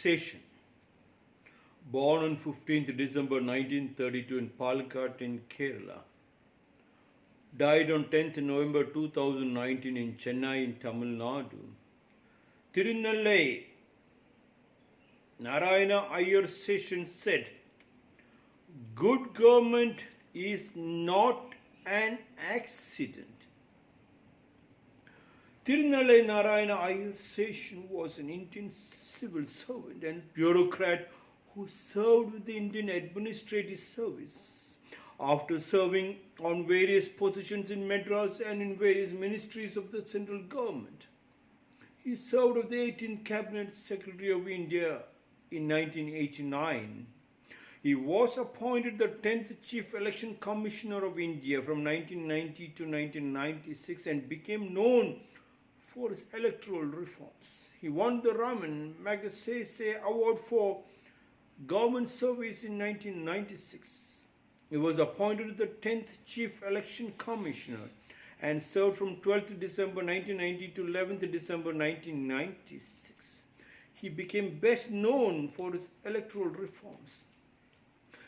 Seshan, born on 15th December 1932 in Palakkad in Kerala, died on 10th November 2019 in Chennai in Tamil Nadu. Tirunellai Narayana Iyer Seshan said, "Good government is not an accident." Tirunellai Narayana Iyer Seshan was an Indian civil servant and bureaucrat who served with the Indian Administrative Service. After serving on various positions in Madras and in various ministries of the central government, he served as the 18th Cabinet Secretary of India in 1989. He was appointed the 10th Chief Election Commissioner of India from 1990 to 1996 and became known for his electoral reforms. He won the Raman Magsaysay Award for Government Service in 1996. He was appointed the 10th Chief Election Commissioner and served from 12th December 1990 to 11th December 1996. He became best known for his electoral reforms.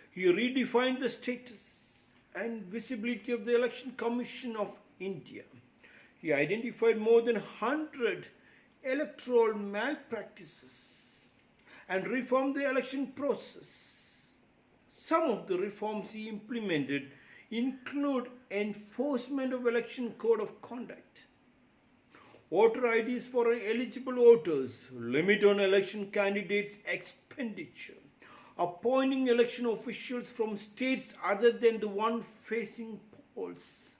He redefined the status and visibility of the Election Commission of India. He identified more than 100 electoral malpractices and reformed the election process. Some of the reforms he implemented include enforcement of election code of conduct, voter IDs for eligible voters, limit on election candidates' expenditure, appointing election officials from states other than the one facing polls.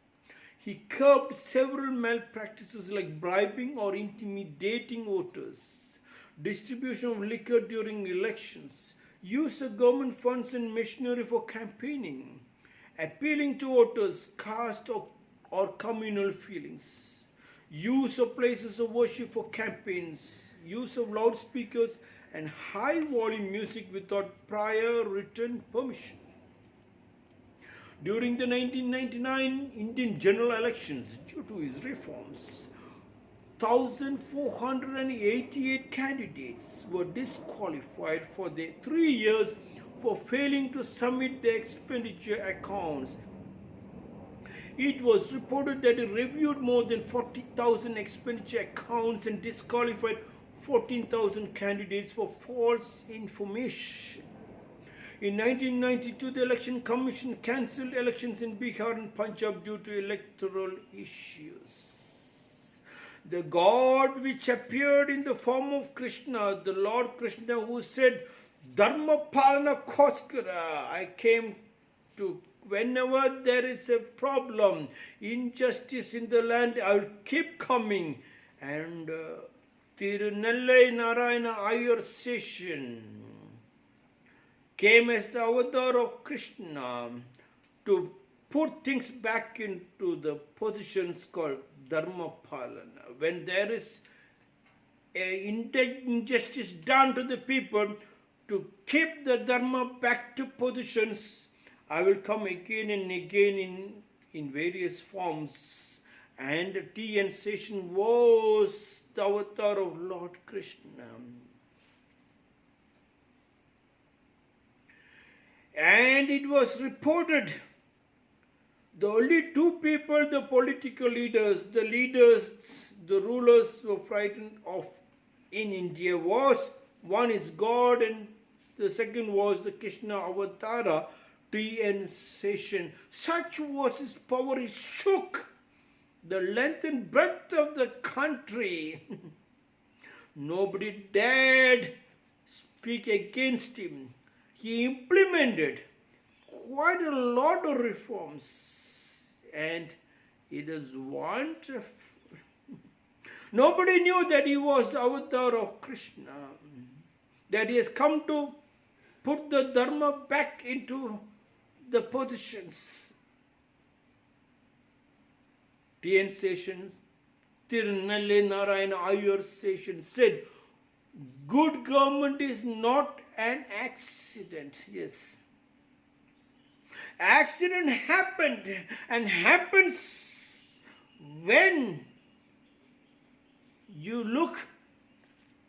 He curbed several malpractices like bribing or intimidating voters, distribution of liquor during elections, use of government funds and machinery for campaigning, appealing to voters' caste or communal feelings, use of places of worship for campaigns, use of loudspeakers and high-volume music without prior written permission. During the 1999 Indian general elections, due to his reforms, 1,488 candidates were disqualified for their 3 years for failing to submit their expenditure accounts. It was reported that he reviewed more than 40,000 expenditure accounts and disqualified 14,000 candidates for false information. In 1992, the Election Commission cancelled elections in Bihar and Punjab due to electoral issues. The God which appeared in the form of Krishna, the Lord Krishna, who said, "Dharma palana koskara," I came to, whenever there is a problem, injustice in the land, I will keep coming. And Tirunellai Narayana Iyer Seshan came as the avatar of Krishna to put things back into the positions called Dharma Palana. When there is injustice done to the people, to keep the Dharma back to positions, I will come again and again in various forms. And T.N. Seshan was the avatar of Lord Krishna. And it was reported the only two people, the political leaders, the rulers were frightened of in India was, one is God and the second was the Krishna Avatara, T.N. Seshan. Such was his power, he shook the length and breadth of the country. Nobody dared speak against him. He implemented quite a lot of reforms, and it is wonderful. Nobody knew that he was the avatar of Krishna, that he has come to put the Dharma back into the positions. T.N. Seshan, Tirunellai Narayana Iyer Seshan said, "Good government is not an accident." Yes. Accident happened and happens when you look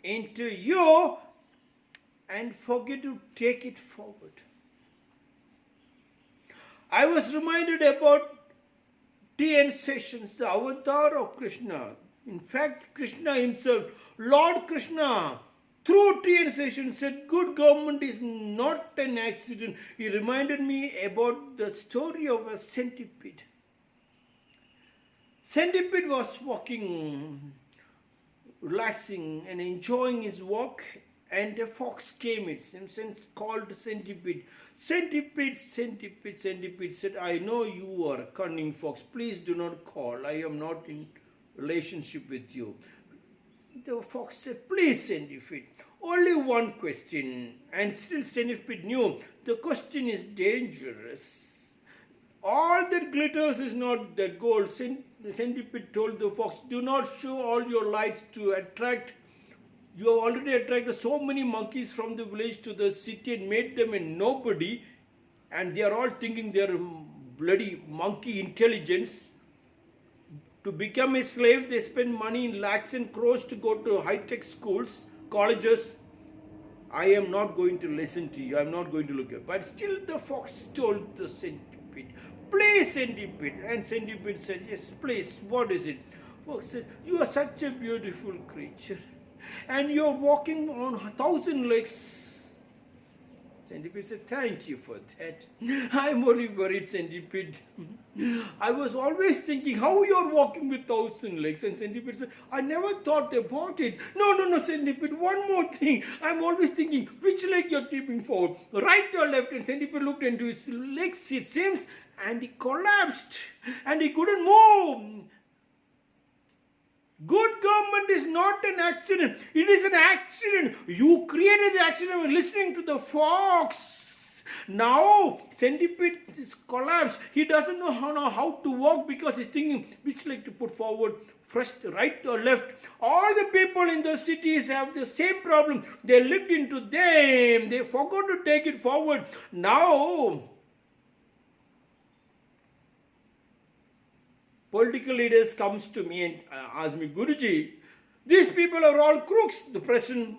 into your and forget to take it forward. I was reminded about T.N. Seshan, the avatar of Krishna. In fact, Krishna himself, Lord Krishna, through T.N. Seshan said, good government is not an accident. He reminded me about the story of a centipede. Centipede was walking, relaxing and enjoying his walk, and a fox came, it seems, and called Centipede. Centipede said, I know you are a cunning fox. Please do not call. I am not in relationship with you. The fox said, please, Centipede, only one question. And still Centipede knew the question is dangerous. All that glitters is not that gold. The Centipede told the fox, do not show all your lights to attract. You have already attracted so many monkeys from the village to the city and made them a nobody, and they are all thinking they are bloody monkey intelligence. To become a slave, they spend money in lakhs and crores to go to high-tech schools, colleges. I am not going to listen to you. I am not going to look at you. But still the fox told the Centipede, please, Centipede. And Centipede said, yes, please, what is it? Fox said, you are such a beautiful creature, and you are walking on 1,000 legs. Centipede said, thank you for that. I'm only worried, Centipede. I was always thinking how you are walking with 1,000 legs. And Centipede said, I never thought about it. No, Centipede, one more thing. I'm always thinking which leg you're keeping forward, right or left. And Centipede looked into his legs, it seems, and he collapsed and he couldn't move. Good government is not an accident. It is an accident. You created the accident by listening to the fox. Now, Centipede is collapsed. He doesn't know how to walk because he's thinking which leg to put forward, first, right or left. All the people in the cities have the same problem. They lived into them. They forgot to take it forward. Now, political leaders comes to me and ask me, Guruji, these people are all crooks. The present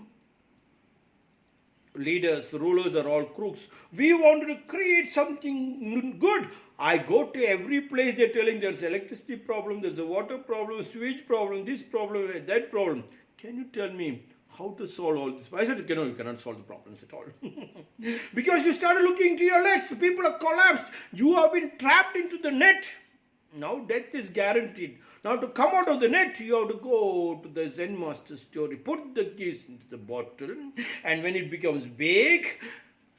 leaders, rulers are all crooks. We wanted to create something good. I go to every place, they're telling there's electricity problem, there's a water problem, sewage problem, this problem, that problem. Can you tell me how to solve all this? I said, no, you cannot solve the problems at all. Because you started looking to your legs, people are collapsed. You have been trapped into the net. Now death is guaranteed. Now to come out of the net, you have to go to the Zen master story, put the keys into the bottle, and when it becomes big,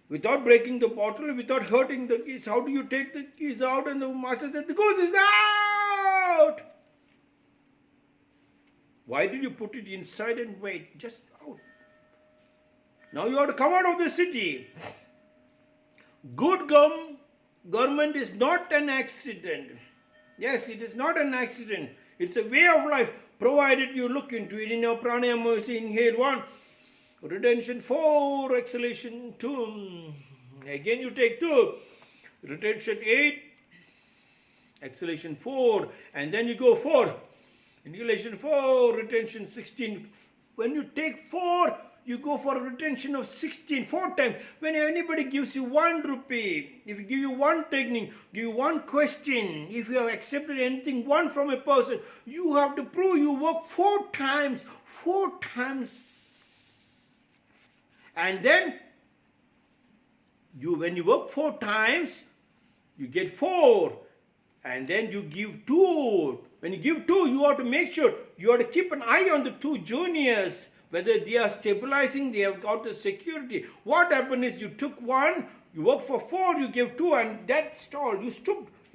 without breaking the bottle, without hurting the keys, how do you take the keys out? And the master said, the goose is out. Why did you put it inside and wait? Just out. Now you have to come out of the city. Good government is not an accident. Yes, it is not an accident. It's a way of life, provided you look into it. In our pranayama, you see, inhale 1, retention 4, exhalation 2. Again you take 2, retention 8, exhalation 4, and then you go 4. Inhalation 4, retention 16. When you take 4, you go for a retention of 16, 4 times. When anybody gives you 1 rupee, if you give you 1 technique, give you 1 question, if you have accepted anything, 1 from a person, you have to prove you work 4 times. 4 times. And then, when you work 4 times, you get 4. And then you give 2. When you give 2, you have to make sure, you have to keep an eye on the 2 juniors. Whether they are stabilizing, they have got the security. What happened is you took 1, you worked for 4, you gave 2, and that stalled. You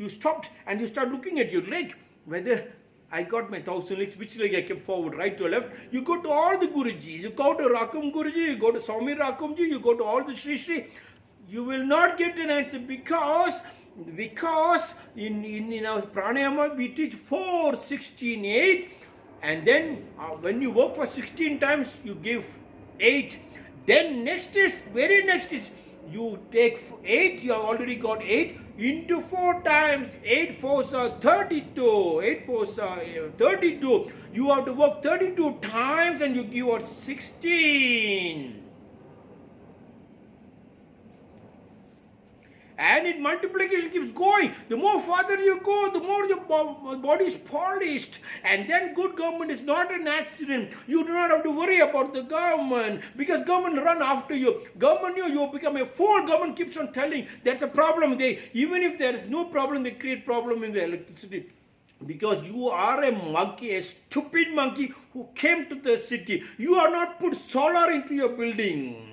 stopped and you start looking at your leg. Whether I got my 1,000 legs, which leg I kept forward, right or left. You go to all the Gurujis. You go to Rakumjee Guruji, you go to Swami Rakumjee, you go to all the Sri. You will not get an answer because in our pranayama we teach 4, 16, 8. And then when you work for 16 times, you give 8. Then very next is, you take 8, you have already got 8, into 4 times. 8 4s are 32. 8 4s are 32. You have to work 32 times and you give out 16. and its multiplication keeps going. The more farther you go, the more your body is polished. And then good government is not an accident. You do not have to worry about the government, because government run after you. Government, you become a fool. Government keeps on telling there's a problem. Even if there is no problem, they create problem in the electricity. Because you are a monkey, a stupid monkey who came to the city. You are not put solar into your building.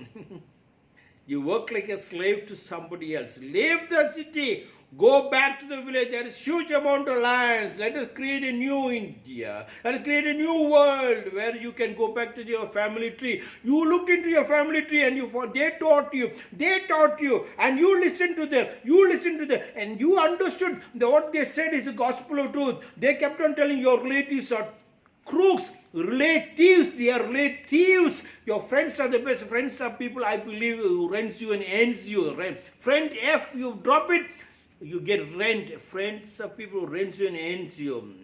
You work like a slave to somebody else. Leave the city. Go back to the village. There is huge amount of lands. Let us create a new India. Let us create a new world where you can go back to your family tree. You looked into your family tree and they taught you, and you listened to them. And you understood that what they said is the gospel of truth. They kept on telling your relatives are crooks, relatives, they are relatives. Your friends are the best. Friends are people, I believe, who rents you and ends you. Friend F, you drop it, you get rent. Friends are people who rents you and ends you.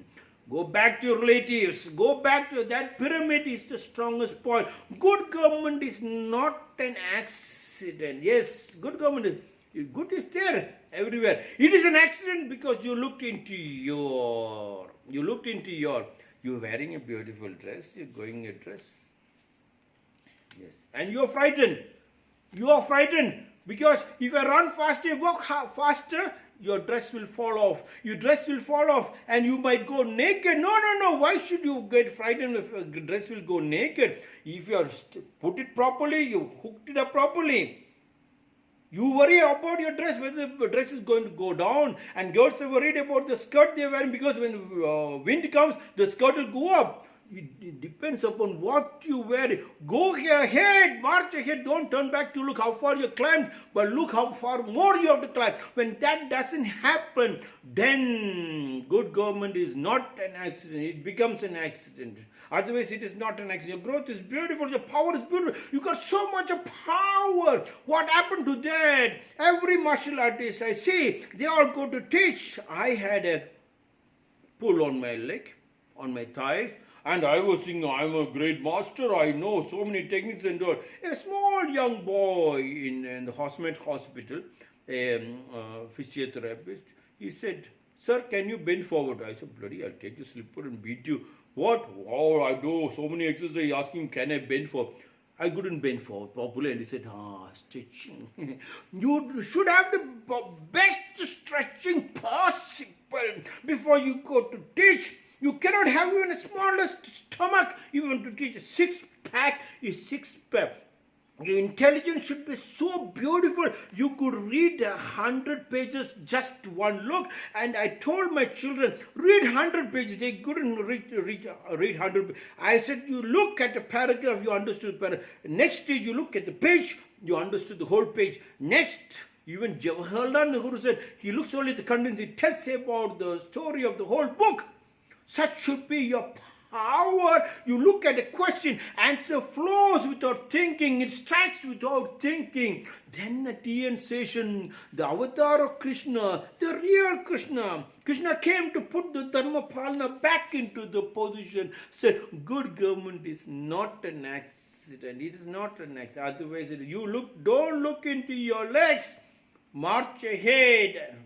Go back to your relatives. Go back to that pyramid is the strongest point. Good government is not an accident. Yes, good government is good is there everywhere. It is an accident because you looked into your. You're wearing a beautiful dress. You're going a dress. Yes, and you're frightened. You are frightened because if you run faster, walk faster, your dress will fall off. Your dress will fall off and you might go naked. No. Why should you get frightened if your dress will go naked? If you put it properly, you hooked it up properly. You worry about your dress, whether the dress is going to go down. And girls are worried about the skirt they are wearing because when wind comes, the skirt will go up. It depends upon what you wear. Go ahead, march ahead. Don't turn back to look how far you climbed, but look how far more you have to climb. When that doesn't happen, then good government is not an accident. It becomes an accident. Otherwise, it is not an accident. Your growth is beautiful. Your power is beautiful. You got so much of power. What happened to that? Every martial artist I see, they all go to teach. I had a pull on my leg, on my thighs. And I was thinking, I'm a great master. I know so many techniques and all. A small young boy in the hospital, a physiotherapist, he said, "Sir, can you bend forward?" I said, "Bloody, I'll take your slipper and beat you." "What?" "Oh, I do so many exercises." He asked him, "Can I bend forward?" I couldn't bend forward properly, and he said, "Stretching." You should have the best stretching possible before you go to teach. You cannot have even the smallest stomach even to teach. A six-pack is six-pack. Your intelligence should be so beautiful. You could read 100 pages just one look. And I told my children, read 100 pages. They couldn't read 100. I said, you look at the paragraph, you understood the paragraph. Next stage, you look at the page, you understood the whole page. Next, even Jawaharlal Nehru said, he looks only at the contents. He tells about the story of the whole book. Such should be your power. You look at a question, answer flows without thinking, it strikes without thinking. Then at T.N. Seshan, the avatar of Krishna, the real Krishna, Krishna came to put the Dharmapalana back into the position. Said, good government is not an accident. It is not an accident. Otherwise, don't look into your legs. March ahead.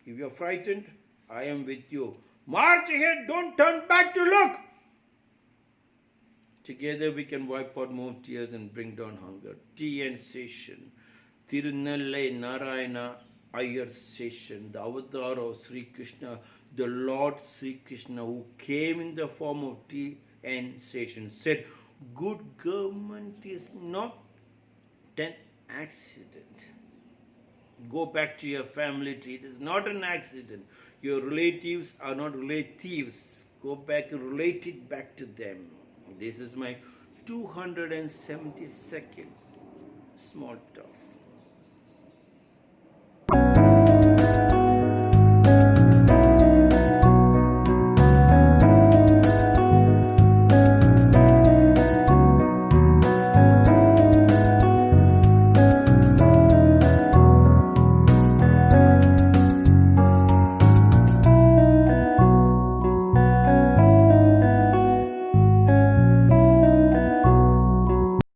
If you're frightened, I am with you. March ahead, don't turn back to look. Together we can wipe out more tears and bring down hunger. T.N. Seshan, Tirunallai Narayana Iyer Seshan, the avatar of Sri Krishna, the Lord Sri Krishna who came in the form of T.N. Seshan, said, good government is not an accident. Go back to your family tree. It is not an accident. Your relatives are not relatives. Go back and relate it back to them. This is my 272nd small talks.